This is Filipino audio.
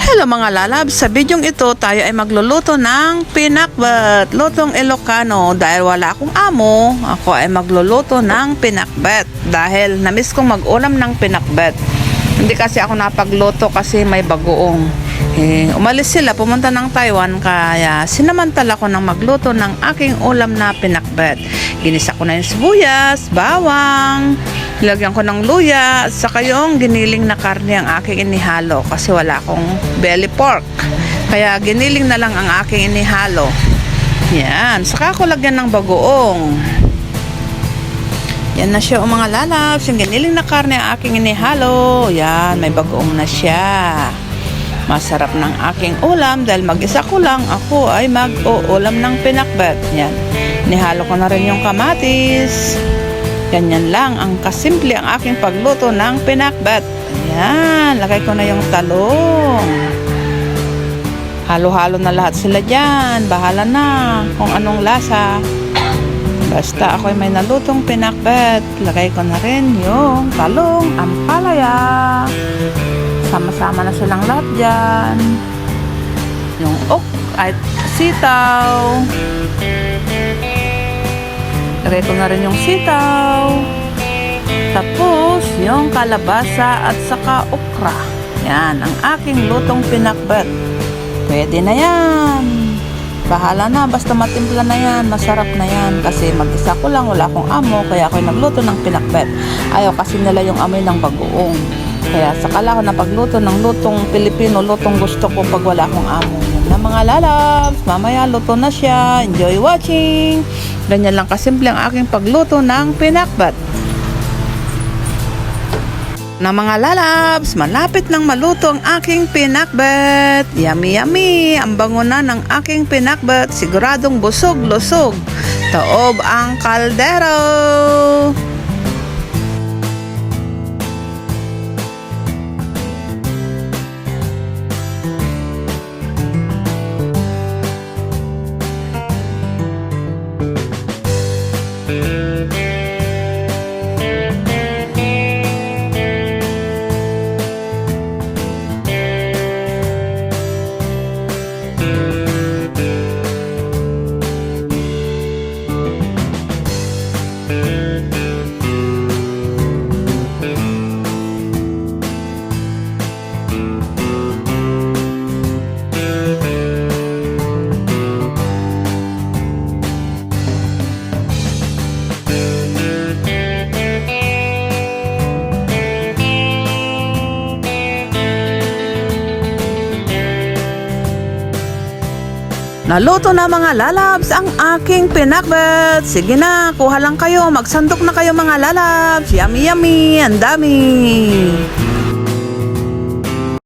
Hello mga lalabs, sa bidyong ito tayo ay magluluto ng pinakbet, lutong Ilocano. Dahil wala akong amo, ako ay magluluto ng pinakbet dahil namiss kong mag-ulam ng pinakbet. Hindi kasi ako napagluto kasi may bagoong. Umalis sila, pumunta ng Taiwan, kaya sinamantala ko ng magluto ng aking ulam na pinakbet. Ginisa ko na yung sibuyas, bawang, nilagyan ko ng luya, at saka yung giniling na karne ang aking inihalo kasi wala akong belly pork. Kaya giniling na lang ang aking inihalo. Yan, saka ko lagyan ng bagoong. Yan na siya mga lalabs, yung giniling na karne ang aking inihalo. Yan, may bagoong na siya. Masarap ng aking ulam dahil mag-isa ko lang, ako ay mag-uulam ng pinakbet. Yan, nihalo ko na rin yung kamatis. Ganyan lang ang kasimple ang aking pagluto ng pinakbet. Ayan, lagay ko na yung talong. Halo-halo na lahat sila dyan. Bahala na kung anong lasa. Basta ako ay may nalutong pinakbet. Lagay ko na rin yung talong, ampalaya. Sama-sama na silang lahat dyan. Yung ay sitaw. Lagay ko na rin yung sitaw. Tapos, yung kalabasa at saka okra. Yan, ang aking lutong pinakbet. Pwede na yan. Bahala na, basta matimpla na yan. Masarap na yan. Kasi mag-isa ko lang, wala akong amo. Kaya ako'y nagluto ng pinakbet. Ayaw kasi nila yung amoy ng bagoong. Kaya sakala ako napagluto ng lutong Pilipino, lutong gusto ko pag wala akong amo. Yan na mga lalabs. Mamaya luto na siya. Enjoy watching. Ganyan lang kasimple ang aking pagluto ng pinakbet. Na mga lalabs, malapit nang maluto ang aking pinakbet. Yummy yummy, ang bango na ng aking pinakbet. Siguradong busog-lusog. Taob ang kaldero. Naluto na mga lalabs ang aking pinakbet. Sige na, kuha lang kayo. Magsandok na kayo mga lalabs. Yummy yummy, ang dami.